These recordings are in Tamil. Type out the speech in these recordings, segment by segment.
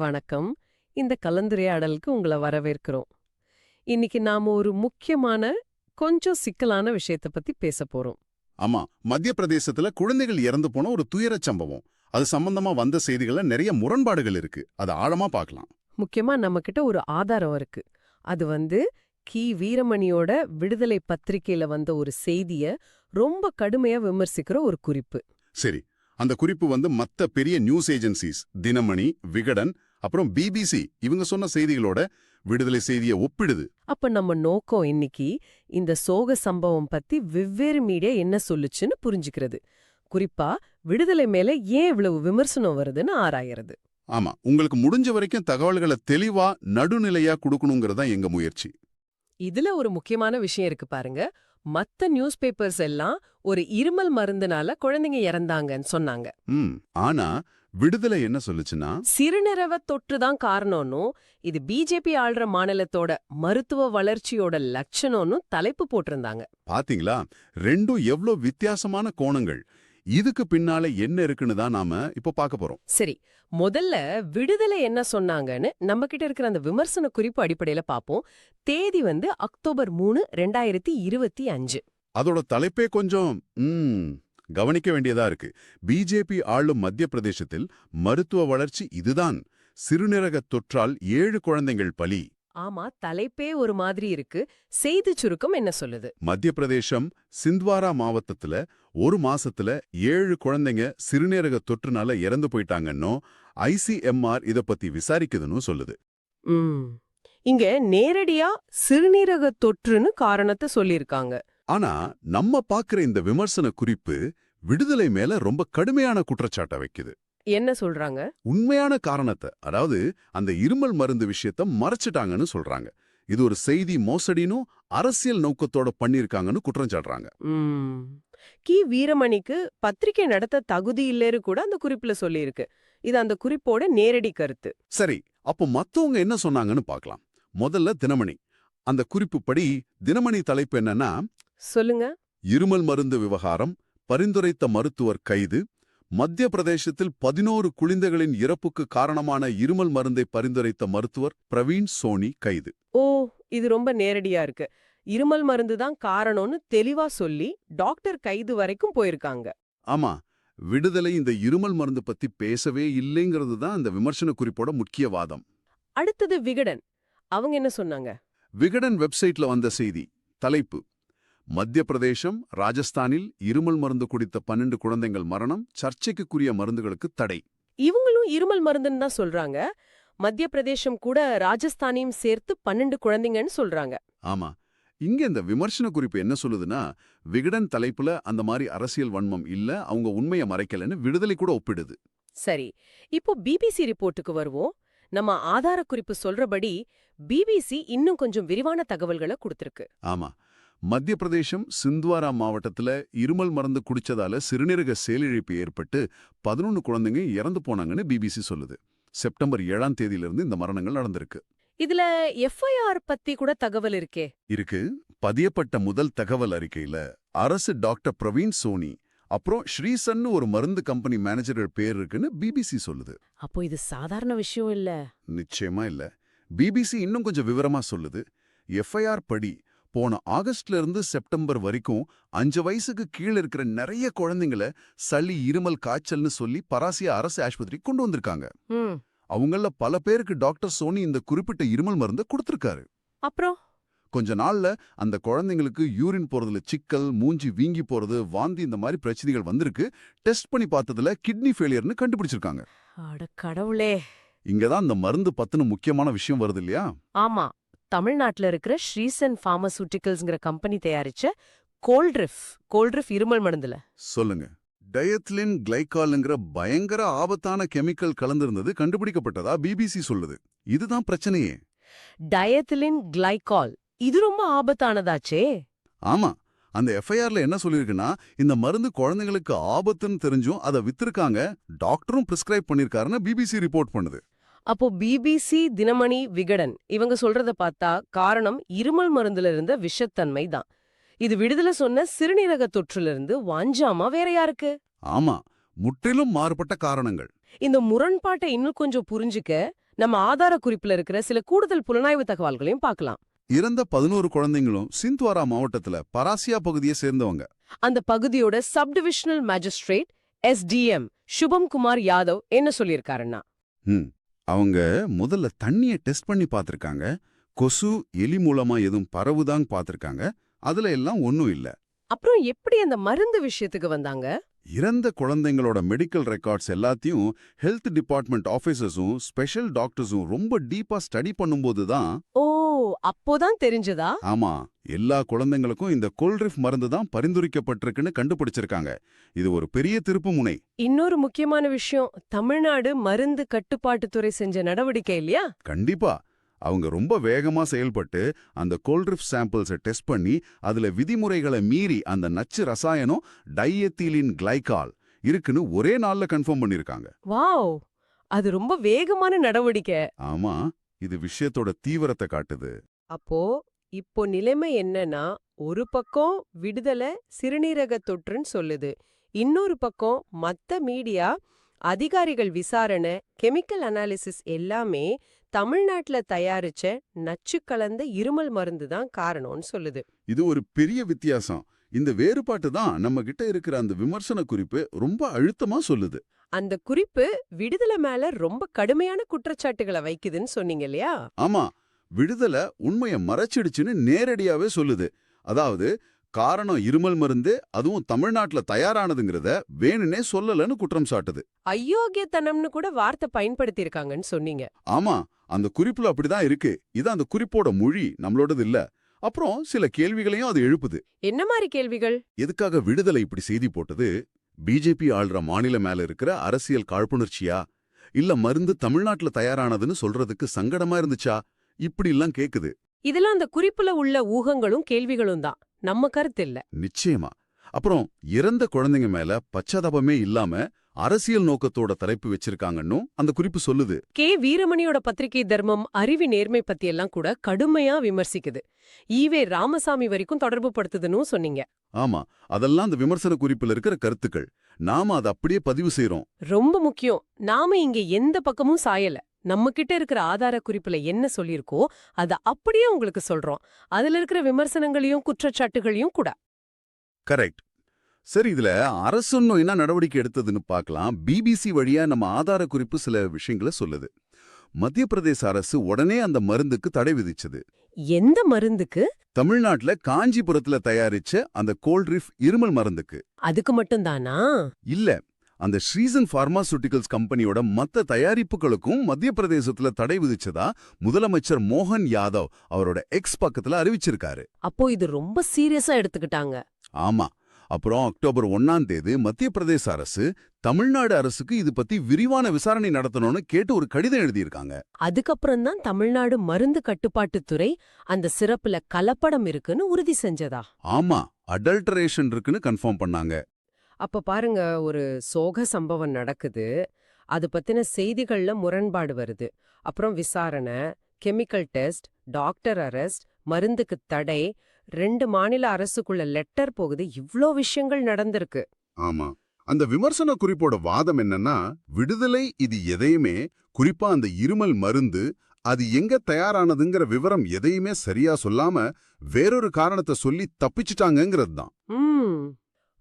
வணக்கம். இந்த கலந்துரையாடலுக்கு உங்கள வரவேற்கிறோம். இன்னைக்கு நாம ஒரு முக்கியமான, கொஞ்சம் சிக்கலான விஷயத்த பத்தி பேசப் போறோம். ஆமா, மத்திய பிரதேசத்துல குழந்தைகள் இறந்து போன ஒரு துயரச் சம்பவம். அது சம்பந்தமா வந்த செய்திகள்ல நிறைய முரண்பாடுகள் இருக்கு. அத ஆழமா பார்க்கலாம். முக்கியமா நம்மகிட்ட ஒரு ஆதாரம் இருக்கு. அது வீரமணியோட விடுதலை பத்திரிக்கையில வந்த ஒரு செய்திய ரொம்ப கடுமையா விமர்சிக்கிற ஒரு குறிப்பு. சரி, அந்த குறிப்பு மத்த பெரிய நியூஸ் ஏஜென்சிஸ் தினமணி, விகடன், அப்புறம் பிபிசி இவங்க சொன்ன செய்திகளோட விடுதலை செய்தியை ஒப்பிடுது. அப்ப நம்ம நோக்கம் இன்னைக்கு இந்த சோக சம்பவம் பத்தி வெவ்வேறு மீடியா என்ன சொல்லுச்சுன்னு புரிஞ்சுக்கிறது. குறிப்பா விடுதலை மேல ஏன் இவ்வளவு விமர்சனம் வருதுன்னு ஆராயறது. ஆமா, உங்களுக்கு முடிஞ்ச வரைக்கும் தகவல்களை தெளிவா நடுநிலையா கொடுக்கணுங்கிறதா எங்க முயற்சி. இதுல ஒரு முக்கியமான விஷயம் இருக்கு பாருங்க. மத்த நியூஸ் பேப்பர்ஸ் எல்லாம் ஒரு இருமல் மருந்துனால குழந்தைங்க இறந்தாங்கன்னு சொன்னாங்க. ஆனா விடுதலை என்ன சொல்லுச்சுன்னா, சிறுநீரக தொற்று தான் காரணம்னும், இது பிஜேபி ஆள்ற மாநிலத்தோட மருத்துவ வளர்ச்சியோட லட்சணம்னு தலைப்பு போட்டிருந்தாங்க. பாத்தீங்களா, ரெண்டும் எவ்ளோ வித்தியாசமான கோணங்கள். இதுக்கு பின்னால என்ன இருக்குன்னு தான் நாம இப்ப பார்க்க போறோம். சரி, முதல்ல விடுதலை என்ன சொன்னாங்கன்னு நம்ம கிட்ட இருக்கிற அந்த விமர்சன குறிப்பு அடிப்படையில பாப்போம். தேதி அக்டோபர் 3, 2025. அதோட தலைப்பே கொஞ்சம் கவனிக்க வேண்டியதா இருக்கு. பிஜேபி ஆளும் மத்திய பிரதேசத்தில் மருத்துவ வளர்ச்சி இதுதான். சிறுநீரக தொற்றால் 7 குழந்தைகள் பலி. ஆமா, தலைப்பே ஒரு மாதிரி இருக்கு. செய்தி சுருக்கம் என்ன சொல்லுது? மத்திய பிரதேசம் சிந்த்வாரா மாவட்டத்துல ஒரு மாசத்துல 7 குழந்தைங்க சிறுநீரக தொற்றுனால இறந்து போயிட்டாங்கன்னு ICMR இத பத்தி விசாரிக்குதுன்னு சொல்லுது. இங்க நேரடியா சிறுநீரக தொற்றுன்னு காரணத்தை சொல்லியிருக்காங்க. ஆனா நம்ம பாக்குற இந்த விமர்சன குறிப்பு விடுதலை மேல ரொம்ப கடுமையான குற்றச்சாட்டை வைக்குது. என்ன சொல்றாங்க? உண்மையான காரணத்தை, அதாவது அந்த இருமல் மருந்து விஷயத்த மறைச்சிட்டாங்கன்னு சொல்றாங்க. இது ஒரு செய்தி மோசடினும் அரசியல் நோக்கத்தோட பண்ணிருக்காங்கன்னு குற்றம் சாட்டுறாங்க. வீரமணிக்கு பத்திரிகை நடத்த தகுதி இல்லைன்னு கூட அந்த குறிப்புல சொல்லியிருக்கு. இது அந்த குறிப்போட நேரடி கருத்து. சரி, அப்போ மத்தவங்க என்ன சொன்னாங்கன்னு பார்க்கலாம். முதல்ல தினமணி. அந்த குறிப்பு படி தினமணி தலைப்பு என்னன்னா, சொல்லுங்க. இருமல் மருந்து விவகாரம், பரிந்துரைத்த மருத்துவர் கைது, மத்திய பிரதேசத்தில் 11 குழந்தைகளின் இறப்புக்கு காரணமான இருமல் மருந்தை பரிந்துரைத்த மருத்துவர் பிரவீன் சோனி கைது. ஓ, இது ரொம்ப நேரடியா இருக்கு. இருமல் மருந்து தான் காரணம்னு தெளிவா சொல்லி டாக்டர் கைது வரைக்கும் போயிருக்காங்க. ஆமா, விடுதலை இந்த இருமல் மருந்து பத்தி பேசவே இல்லைங்கிறது தான் அந்த விமர்சன குறிப்போட முக்கிய வாதம். அடுத்தது விகடன். அவங்க என்ன சொன்னாங்க? விகடன் வெப்சைட்ல வந்த செய்தி தலைப்பு: மத்திய பிரதேசம், ராஜஸ்தானில் இருமல் மருந்து குடித்த 12 குழந்தைகள் மரணம், சர்ச்சைக்குரிய மருந்துகளுக்கு தடை. இவங்களும் இருமல் மருந்துன்னு தான் சொல்றாங்க. மத்திய பிரதேசம் கூட ராஜஸ்தானையும் சேர்த்து 12 குழந்தைங்கன்னு சொல்றாங்க. ஆமா, இங்க இந்த விமர்சன குறிப்பு என்ன சொல்லுதுன்னா, விகடன் தலைப்புல அந்த மாதிரி அரசியல் வன்மம் இல்ல, அவங்க உண்மையை மறைக்கலன்னு விடுதலை கூட ஒப்பிடுது. சரி, இப்போ பிபிசி ரிப்போர்ட்டுக்கு வருவோம். நம்ம ஆதார குறிப்பு சொல்றபடி பிபிசி இன்னும் கொஞ்சம் விரிவான தகவல்களை கொடுத்திருக்கு. ஆமா, மத்திய பிரதேசம் சிந்த்வாரா மாவட்டத்துல இருமல் மருந்து குடிச்சதால சிறுநீரக செயலிழப்பு ஏற்பட்டு 11 குழந்தைங்க இறந்து போனாங்கன்னு பிபிசி சொல்லுது. செப்டம்பர் 7ஆம் தேதியிலிருந்து இந்த மரணங்கள் நடந்திருக்கு. இதுல எஃப்ஐஆர் பத்தி கூட தகவல் இருக்கே. இருக்கு. பதியப்பட்ட முதல் தகவல் அறிக்கையில அரசு டாக்டர் பிரவீன் சோனி அப்புறம் ஸ்ரீசன்னு ஒரு மருந்து கம்பெனி மேனேஜர்கள் பேர் இருக்குன்னு பிபிசி சொல்லுது. அப்போ இது சாதாரண விஷயம் இல்ல. நிச்சயமா இல்ல. பிபிசி இன்னும் கொஞ்சம் விவரமா சொல்லுது. எஃப்ஐஆர் படி போன ஆகஸ்ட்ல இருந்து செப்டம்பர் வரைக்கும் 5 வயசுக்கு கீழே இருக்கிற நிறைய குழந்தைங்களை சளி, இருமல், காய்ச்சல்னு சொல்லி பராசியா அரசு ஆஸ்பத்திரிக்கு கொண்டு வந்திருக்காங்க. அவங்கள பல பேருக்கு டாக்டர் சோனி இந்த குறிப்பிட்ட இருமல் மருந்தை கொடுத்திருக்காரு. அப்புறம் கொஞ்ச நாள்ல அந்த குழந்தைங்களுக்கு யூரின் போறதுல சிக்கல், மூஞ்சி வீங்கி போறது, வாந்தி இந்த மாதிரி பிரச்சனைகள் வந்திருக்கு. டெஸ்ட் பண்ணி பார்த்ததுல கிட்னி ஃபெயிலியர்னு கண்டுபிடிச்சிருக்காங்க. அட கடவுளே! இங்கதான் இந்த மருந்து பத்தின முக்கியமான விஷயம் வருது இல்லையா? ஆமா, தமிழ்நாட்டுல இருக்கிற ஸ்ரீசன் பார்மசூட்டிகல்ஸ்ங்கிற கம்பெனி தயாரிச்ச கோல்ட்ரிஃப் இருமல் மருந்துல சொல்லுங்க. டயத்லின் கிளைகால்ங்கிற பயங்கர ஆபத்தான கெமிக்கல் கலந்திருந்தது கண்டுபிடிக்கப்பட்டதா பிபிசி சொல்லுது. இதுதான் பிரச்சனையே. டயத்லின் கிளைகால், இது ரொம்ப ஆபத்தானதாச்சே. ஆமா, அந்த எஃப்ஐஆர்ல என்ன சொல்லிருக்குன்னா, இந்த மருந்து குழந்தைங்களுக்கு ஆபத்துன்னு தெரிஞ்சும் அதை வித்திருக்காங்க, டாக்டரும் பிரிஸ்கிரைப் பண்ணிருக்காருன்னு பிபிசி ரிப்போர்ட் பண்ணுது. அப்போ பிபிசி, தினமணி, விகடன் இவங்க சொல்றத பார்த்தா காரணம் இருமல் மருந்துல இருந்த விஷத்தன்மை தான். இது விடுதலை சொன்ன சிறுநீரக தொற்றுல இருந்து வாஞ்சாமா வேற யாருக்கு? ஆமா, முற்றிலும் மாறுபட்ட காரணங்கள். இந்த முரண்பாட்டை இன்னும் கொஞ்சம் புரிஞ்சுக்க நம்ம ஆதார குறிப்புல இருக்கிற சில கூடுதல் புலனாய்வு தகவல்களையும் பார்க்கலாம். இறந்த 11 குழந்தைங்களும் சிந்த்வாரா மாவட்டத்துல பராசியா பகுதியை சேர்ந்தவங்க. அந்த பகுதியோட சப் டிவிஷனல் மேஜிஸ்ட்ரேட் SDM சுபம் குமார் யாதவ் என்ன சொல்லியிருக்காருன்னா, அவங்க முதல்ல தண்ணிய டெஸ்ட் பண்ணி பார்த்திருக்காங்க. கொசு, எலி மூலமா எதுவும் பரவுதாங் பார்த்திருக்காங்க. அதுல எல்லாம் ஒண்ணும் இல்ல. அப்புறம் எப்படி அந்த மருந்து விஷயத்துக்கு வந்தாங்க? இறந்த குழந்தைங்களோட மெடிக்கல் ரெக்கார்ட்ஸ் எல்லாத்தையும் ஹெல்த் டிபார்ட்மெண்ட் ஆபீசர்ஸும் ஸ்பெஷல் டாக்டர்ஸும் ரொம்ப டீப்பா ஸ்டடி பண்ணும்போது தான் ஓ, அப்போதான் தெரிஞ்சதா? ஆமா, எல்லா குழந்தைங்களுக்கும் இந்த கோல்ட்ரிஃப் மருந்து தான் பரிந்துரைக்கப்பட்டிருக்குன்னு கண்டுபிடிச்சிருக்காங்க. இது ஒரு பெரிய திருப்பு முனை. இன்னொரு முக்கியமான விஷயம், தமிழ்நாடு மருந்து கட்டுப்பாட்டுத்துறை செஞ்ச நடவடிக்கை இல்லையா? கண்டிப்பா. அவங்க ரொம்ப வேகமா செயல்பட்டு அந்த கோல்ட்ரிஃப் சாம்பிள்ஸை டெஸ்ட் பண்ணி அதுல விதிமுறைகளை மீறி அந்த நச்சு ரசாயனம் டைஎத்தீலின் கிளைகால் இருக்குன்னு ஒரே நாள்ல கன்ஃபார்ம் பண்ணிருக்காங்க. வாவ், அது ரொம்ப வேகமான நடவடிக்கை. ஆமா, இது விஷயத்தோட தீவிரத்தை காட்டுது. அப்போ இப்போ நிலைமை என்னன்னா, ஒரு பக்கம் விடுதலை சிறுநீரக தொற்றுன்னு சொல்லுது, இன்னொரு பக்கம் மத்த மீடியா அதிகாரிகள் விசாரணை கெமிக்கல் அனாலிசிஸ் எல்லாமே தமிழ்நாட்டுல தயாரிச்ச நச்சு கலந்த இருமல் மருந்து தான் காரணம்னு சொல்லுது. இது ஒரு பெரிய வித்தியாசம். இந்த வேறுபாட்டு தான் நம்ம கிட்ட இருக்கிற அந்த விமர்சன குறிப்பு ரொம்ப அழுத்தமா சொல்லுது. அந்த குறிப்பு விடுதலை மேல ரொம்ப கடுமையான குற்றச்சாட்டுகளை வைக்குதுன்னு சொன்னீங்க இல்லையா? ஆமா, விடுதலை உண்மையை மறைச்சிடுச்சுன்னு நேரடியாவே சொல்லுது. அதாவது காரணம் இருமல் மருந்து, அதுவும் தமிழ்நாட்டுல தயாரானதுங்கிறத வேணுனே சொல்லலன்னு குற்றம் சாட்டுது. அயோக்கியத்தனம்னு கூட வார்த்தை பயன்படுத்தியிருக்காங்கன்னு சொன்னீங்க. ஆமா, அந்த குறிப்புல அப்படிதான் இருக்கு. இது அந்த குறிப்போட மொழி, நம்மளோடது இல்ல. அப்புறம் சில கேள்விகளையும் அது எழுப்புது. என்ன மாதிரி கேள்விகள்? எதுக்காக விடுதலை இப்படி செய்தி போட்டது? பிஜேபி ஆள்ற மாநில மேல இருக்கிற அரசியல் காழ்ப்புணர்ச்சியா? இல்ல மருந்து தமிழ்நாட்டுல தயாரானதுன்னு சொல்றதுக்கு சங்கடமா இருந்துச்சா? இப்படி எல்லாம் கேக்குது. இதெல்லாம் அந்த குறிப்புல உள்ள ஊகங்களும் கேள்விகளும் தான், நம்ம கருத்து இல்ல. நிச்சயமா. அப்புறம் இறந்த குழந்தைங்க மேல பச்சாதாபமே இல்லாம அரசியல் நோக்கத்தோட தலைப்பு வச்சிருக்காங்கன்னு அந்த குறிப்பு சொல்லுது. வீரமணியோட பத்திரிகை தர்மம் அறிவி நேர்மை பத்தியெல்லாம் கூட கடுமையா விமர்சிக்குது. ஈவே ராமசாமி வரைக்கும் தொடர்பு படுத்துதுன்னு சொன்னீங்க. ஆமா, அதெல்லாம் அந்த விமர்சன குறிப்புல இருக்கிற கருத்துக்கள். நாம அதை அப்படியே பதிவு செய்றோம். ரொம்ப முக்கியம், நாம இங்க எந்த பக்கமும் சாயல. நம்ம கிட்ட இருக்கிற ஆதார குறிப்புல என்ன சொல்லிருக்கோ அத அப்படியே உங்களுக்கு சொல்றோம். அதுல இருக்கிற விமர்சனங்களையும் குற்றச்சாட்டுகளையும் கூட. கரெக்ட். சரி, இதுல அரசு இன்னும் என்ன நடவடிக்கை எடுத்ததுன்னு பார்க்கலாம். பிபிசி வழியா நம்ம ஆதார குறிப்பு சில விஷயங்களை சொல்லுது. மத்திய பிரதேச அரசு உடனே அந்த மருந்துக்கு தடை விதிச்சது. எந்த மருந்துக்கு? தமிழ்நாட்டுல காஞ்சிபுரத்துல தயாரிச்ச அந்த கோல்ட்ரிஃப் இருமல் மருந்துக்கு. அதுக்கு மட்டும்தானா? இல்ல, அந்த ஸ்ரீசன் பார்மாசூட்டிகல்ஸ் கம்பெனியோட மத்த தயாரிப்புகளுக்கும் மத்திய பிரதேசத்துல தடை விதிச்சதா முதலமைச்சர் மோகன் யாதவ் அவரோட எக்ஸ் பக்கத்துல அறிவிச்சிருக்காரு. அப்போ இது ரொம்ப சீரியஸா எடுத்துக்கிட்டாங்க. ஆமா. அப்புறம் அக்டோபர் 1ஆம் தேதி மத்திய பிரதேச அரசு தமிழ்நாடு அரசுக்கு இது பத்தி விரிவான விசாரணை நடத்தணும்னு கேட்டு ஒரு கடிதம் எழுதியிருக்காங்க. அதுக்கப்புறம் தான் தமிழ்நாடு மருந்து கட்டுப்பாட்டுத்துறை அந்த சிறப்புல கலப்படம் இருக்குன்னு உறுதி செஞ்சதா? ஆமா, அடல்டரேஷன் இருக்குன்னு கன்ஃபார்ம் பண்ணாங்க. அப்ப பாருங்க, ஒரு சோக சம்பவம் நடக்குது, அது பத்தின செய்திகள்ல முரண்பாடு வருது, அப்புறம் விசாரணை, கெமிக்கல் டெஸ்ட், டாக்டர் அரெஸ்ட், மருந்துக்கு தடை, 2 மாநில அரசுக்குள்ள லெட்டர் போகுது, இவ்ளோ விஷயங்கள் நடந்திருக்கு. ஆமா, அந்த விமர்சன குறிப்போட வாதம் என்னன்னா, விடுதலை இது எதையுமே, குறிப்பா அந்த இருமல் மருந்து அது எங்க தயாரானதுங்கிற விவரம் எதையுமே சரியா சொல்லாம வேறொரு காரணத்தை சொல்லி தப்பிச்சிட்டாங்கிறது தான்.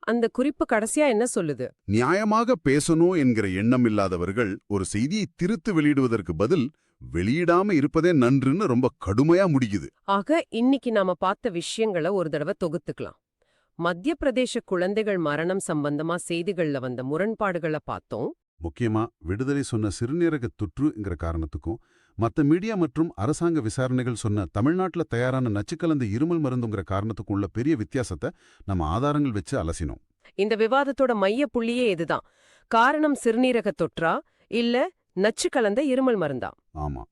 அந்த குறிப்பு கடைசியா என்ன சொல்லுது? நியாயமாக பேசணும் என்கிற எண்ணம் இல்லாதவர்கள் ஒரு செய்தியை திருத்து வெளியிடுவதற்கு பதில் வெளியிடாம இருப்பதே நன்றுன்னு ரொம்ப கடுமையா முடிக்குது. ஆக இன்னைக்கு நாம பார்த்த விஷயங்களை ஒரு தடவை தொகுத்துக்கலாம். மத்திய பிரதேச குழந்தைகள் மரணம் சம்பந்தமா செய்திகள்ல வந்த முரண்பாடுகளை பார்த்தோம். முக்கியமா விடுதலை சொன்ன சிறுநீரக தொற்றுங்கிற காரணத்துக்கும் மத்த மீடியா மற்றும் அரசாங்க விசாரணைகள் சொன்ன தமிழ்நாட்டுல தயாரான நச்சுக்கலந்த இருமல் மருந்துங்கிற காரணத்துக்கும் உள்ள பெரிய வித்தியாசத்தை நம்ம ஆதாரங்கள் வச்சு அலசினோம். இந்த விவாதத்தோட மைய புள்ளியே இதுதான். காரணம் சிறுநீரக தொற்றா இல்ல நச்சு கலந்த இருமல் மருந்தா? ஆமா,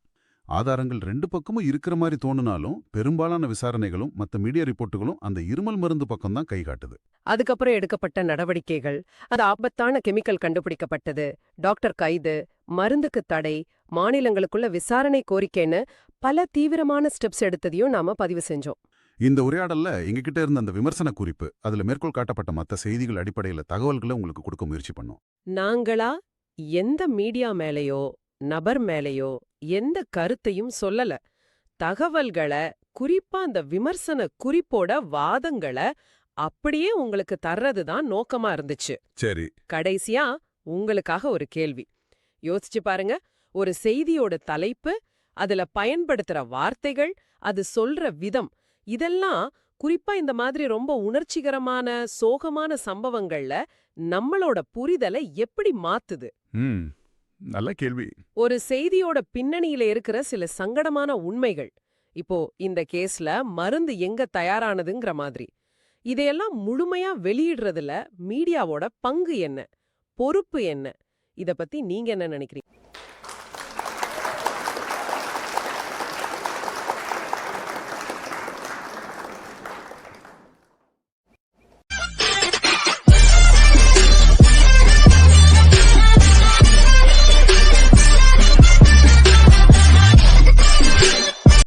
ஆதாரங்கள் 2 பக்கமும் இருக்கிற மாதிரி தோணுனாலும் பெரும்பாலான விசாரணைகளும் மத்த மீடியா ரிப்போர்ட்டுகளும் அந்த இருமல் மருந்து பக்கம் தான் கை காட்டுது. அதுக்கப்புறம் எடுக்கப்பட்ட நடவடிக்கைகள், அந்த ஆபத்தான கெமிக்கல் கண்டுபிடிக்கப்பட்டது, டாக்டர் கைது, மருந்துக்கு தடை, மாநிலங்களுக்குள்ள விசாரணை கோரிக்கைன்னு பல தீவிரமான ஸ்டெப்ஸ் எடுத்ததையும் நாம பதிவு செஞ்சோம். இந்த உரையாடல்ல எங்ககிட்ட இருந்த அந்த விமர்சன குறிப்பு, அதுல மேற்கோள் காட்டப்பட்ட மத்த செய்திகள் அடிப்படையில தகவல்களை உங்களுக்கு கொடுக்க முயற்சி பண்ணோம். நாங்களா எந்த மீடியா மேலேயோ நபர் மேலயோ எந்த கருத்தையும் சொல்லல. தகவல்கள, குறிப்பா அந்த விமர்சன குறிப்போட வாதங்கள அப்படியே உங்களுக்கு தர்றது தான் நோக்கமா இருந்துச்சு. சரி. கடைசியா உங்களுக்காக ஒரு கேள்வி. யோசிச்சு பாருங்க. ஒரு செய்தியோட தலைப்பு, அதுல பயன்படுத்துற வார்த்தைகள், அது சொல்ற விதம், இதெல்லாம் குறிப்பா இந்த மாதிரி ரொம்ப உணர்ச்சிகரமான, சோகமான சம்பவங்கள்ல நம்மளோட புரிதலை எப்படி மாத்துது? ம். நல்ல கேள்வி. ஒரு செய்தியோட பின்னணியில இருக்கிற சில சங்கடமான உண்மைகள். இப்போ இந்த கேஸ்ல மருந்து எங்க தயாரானதுங்கிற மாதிரி. இதையெல்லாம் முழுமையா வெளியிடுறதுல மீடியாவோட பங்கு என்ன? பொறுப்பு என்ன? இத பத்தி நீங்க என்ன நினைக்கிறீங்க?